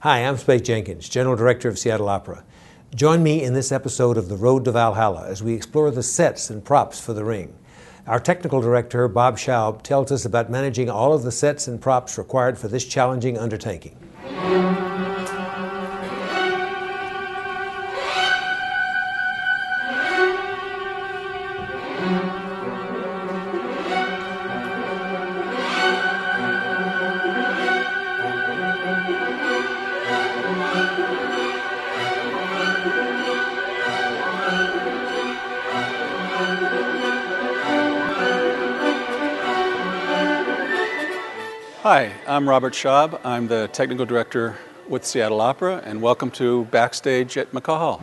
Hi, I'm Spake Jenkins, General Director of Seattle Opera. Join me in this episode of The Road to Valhalla as we explore the sets and props for The Ring. Our technical director, Bob Schaub, tells us about managing all of the sets and props required for this challenging undertaking. Hi, I'm Robert Schaub. I'm the Technical Director with Seattle Opera, and welcome to Backstage at Vahalla.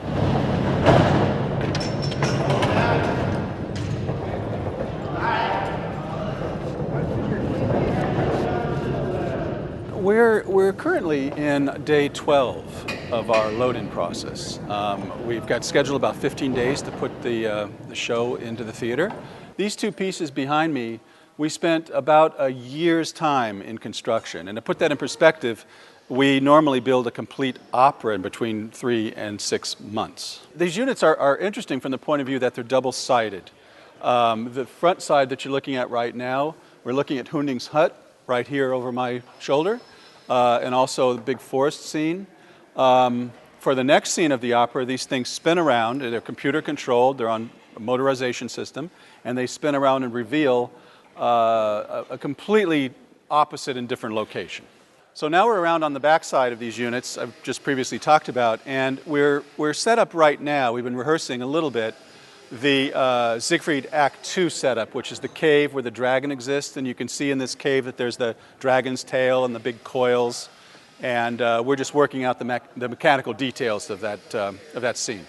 We're currently in day 12 of our load-in process. We've got scheduled about 15 days to put the show into the theater. These two pieces behind me, we spent about a year's time in construction. And to put that in perspective, we normally build a complete opera in between 3 and 6 months. These units are interesting from the point of view that they're double-sided. The front side that you're looking at right now, we're looking at Hunding's hut right here over my shoulder, and also the big forest scene. For the next scene of the opera, these things spin around. They're computer controlled, they're on a motorization system, and they spin around and reveal a completely opposite and different location. So now we're around on the back side of these units I've just previously talked about, and we're set up right now. We've been rehearsing a little bit the Siegfried Act 2 setup, which is the cave where the dragon exists, and you can see in this cave that there's the dragon's tail and the big coils, and we're just working out the mechanical details of that scene.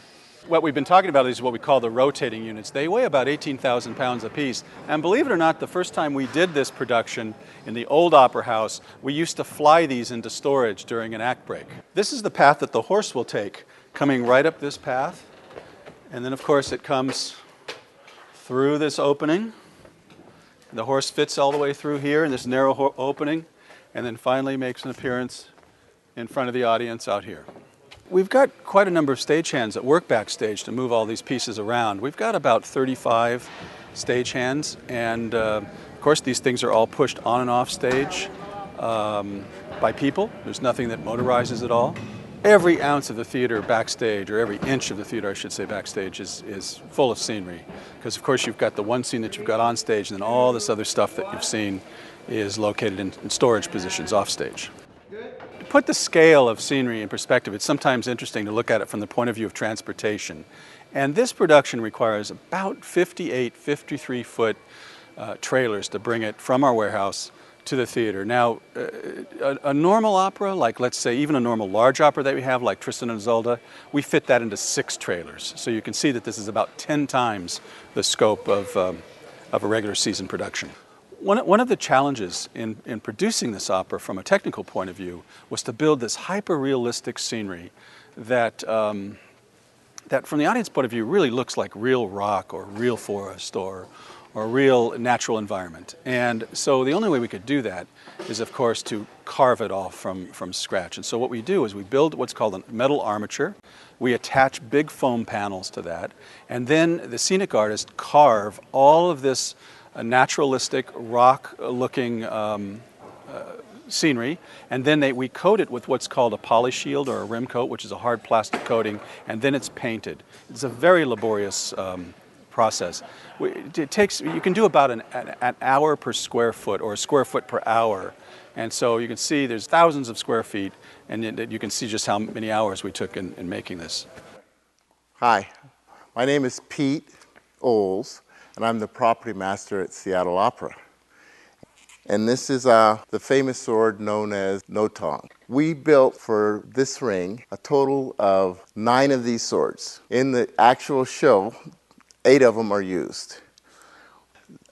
What we've been talking about is what we call the rotating units. They weigh about 18,000 pounds apiece. And believe it or not, the first time we did this production in the old opera house, we used to fly these into storage during an act break. This is the path that the horse will take, coming right up this path. And then, of course, it comes through this opening. The horse fits all the way through here in this narrow opening, and then finally makes an appearance in front of the audience out here. We've got quite a number of stagehands that work backstage to move all these pieces around. We've got about 35 stagehands, and of course these things are all pushed on and off stage by people. There's nothing that motorizes at all. Every ounce of the theater backstage, or every inch of the theater, I should say, backstage is full of scenery. Because of course you've got the one scene that you've got on stage, and then all this other stuff that you've seen is located in storage positions off stage. To put the scale of scenery in perspective, it's sometimes interesting to look at it from the point of view of transportation. And this production requires about 58, 53-foot trailers to bring it from our warehouse to the theater. Now, a normal opera, like let's say even a normal large opera that we have, like Tristan and Isolde, we fit that into 6 trailers. So you can see that this is about 10 times the scope of a regular season production. One of the challenges in producing this opera from a technical point of view was to build this hyper-realistic scenery that from the audience point of view really looks like real rock or real forest or real natural environment. And so the only way we could do that is, of course, to carve it all from scratch. And so what we do is we build what's called a metal armature. We attach big foam panels to that, and then the scenic artists carve all of this naturalistic, rock-looking scenery, and then we coat it with what's called a poly shield or a rim coat, which is a hard plastic coating, and then it's painted. It's a very laborious process. You can do about an hour per square foot, or a square foot per hour, and so you can see there's thousands of square feet, and you can see just how many hours we took in making this. Hi, my name is Pete Oles, and I'm the property master at Seattle Opera. And this is the famous sword known as Notong. We built for this ring a total of 9 of these swords. In the actual show, 8 of them are used.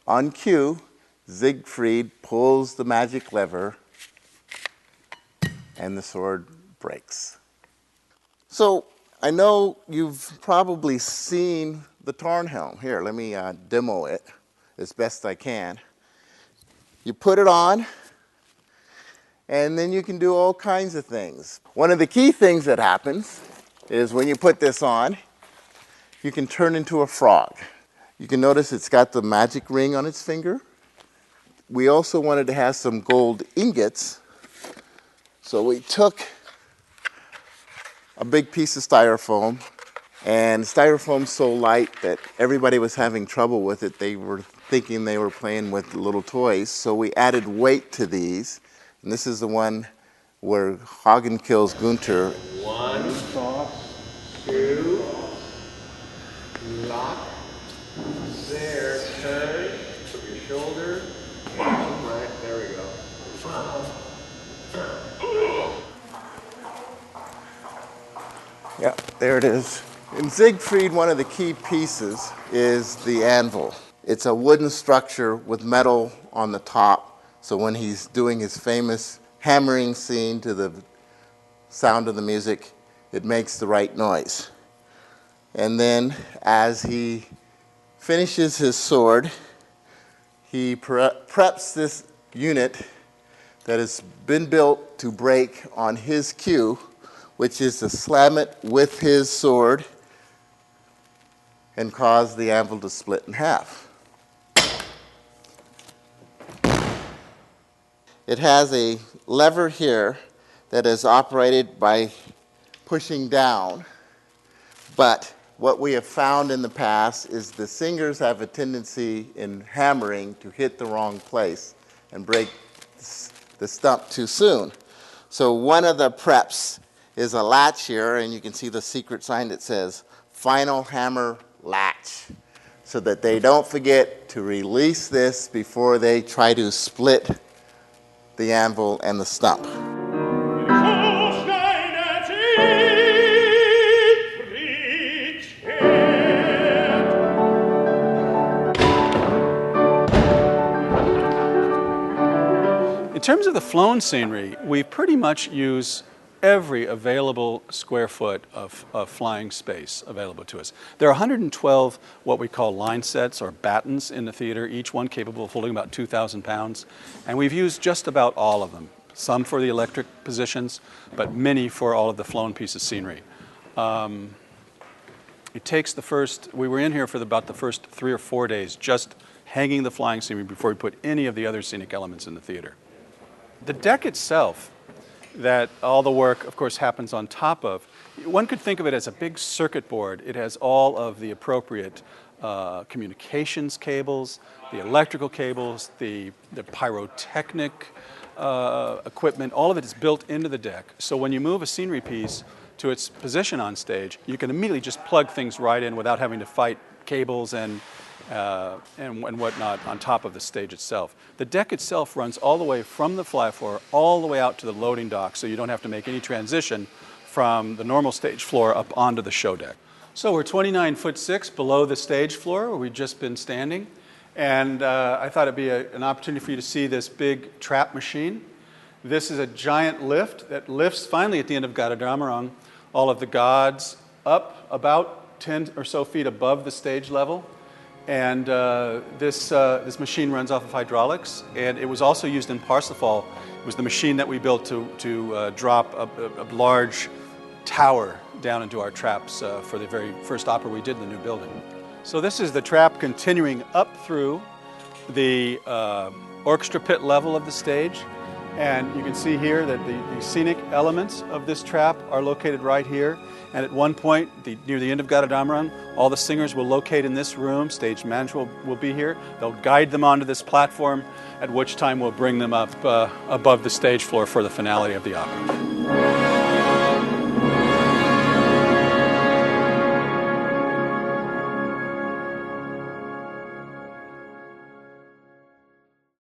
On cue, Siegfried pulls the magic lever and the sword breaks. So I know you've probably seen the Tarnhelm. Here, let me demo it as best I can. You put it on, and then you can do all kinds of things. One of the key things that happens is when you put this on, you can turn into a frog. You can notice it's got the magic ring on its finger. We also wanted to have some gold ingots, so we took a big piece of styrofoam, and styrofoam's so light that everybody was having trouble with it. They were thinking they were playing with little toys, so we added weight to these. And this is the one where Hagen kills Gunther. 1, 2, lock, there, turn, put your shoulder, right, there we go. Yeah, there it is. In Siegfried, one of the key pieces is the anvil. It's a wooden structure with metal on the top, so when he's doing his famous hammering scene to the sound of the music, it makes the right noise. And then as he finishes his sword, he preps this unit that has been built to break on his cue, which is to slam it with his sword and cause the anvil to split in half. It has a lever here that is operated by pushing down, but what we have found in the past is the singers have a tendency in hammering to hit the wrong place and break the stump too soon. So one of the preps is a latch here, and you can see the secret sign that says final hammer latch, so that they don't forget to release this before they try to split the anvil and the stump. In terms of the flown scenery, we pretty much use every available square foot of flying space available to us. There are 112 what we call line sets or battens in the theater, each one capable of holding about 2,000 pounds. And we've used just about all of them, some for the electric positions, but many for all of the flown piece of scenery. It takes we were in here for about the first 3 or 4 days just hanging the flying scenery before we put any of the other scenic elements in the theater. The deck itself, that all the work, of course, happens on top of, one could think of it as a big circuit board. It has all of the appropriate communications cables, the electrical cables, the pyrotechnic equipment. All of it is built into the deck. So when you move a scenery piece to its position on stage, you can immediately just plug things right in without having to fight cables and whatnot on top of the stage itself. The deck itself runs all the way from the fly floor all the way out to the loading dock, so you don't have to make any transition from the normal stage floor up onto the show deck. So we're 29'6" below the stage floor where we've just been standing, and I thought it'd be an opportunity for you to see this big trap machine. This is a giant lift that lifts finally at the end of Gadadramarang all of the gods up about 10 or so feet above the stage level. And this machine runs off of hydraulics, and it was also used in Parsifal. It was the machine that we built to drop a large tower down into our traps for the very first opera we did in the new building. So this is the trap continuing up through the orchestra pit level of the stage. And you can see here that the scenic elements of this trap are located right here. And at one point, near the end of Gadadramarang, all the singers will locate in this room. Stage manager will be here. They'll guide them onto this platform, at which time we'll bring them up above the stage floor for the finale of the opera.